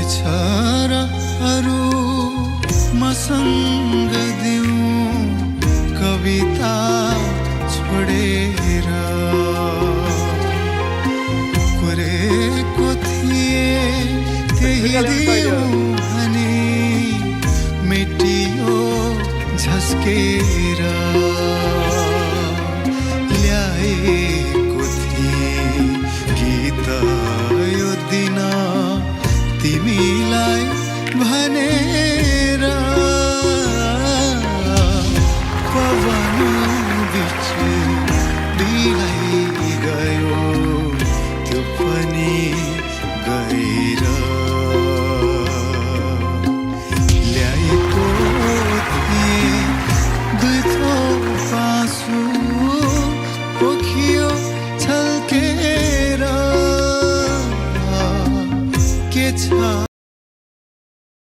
छ र अरू मसँग दिउँ कविता छोडेर कोरेको थिए त्यही दिउँ भने मेटियो झस्केर ल्याएको थिए गीत यो दिन तिमीलाई भने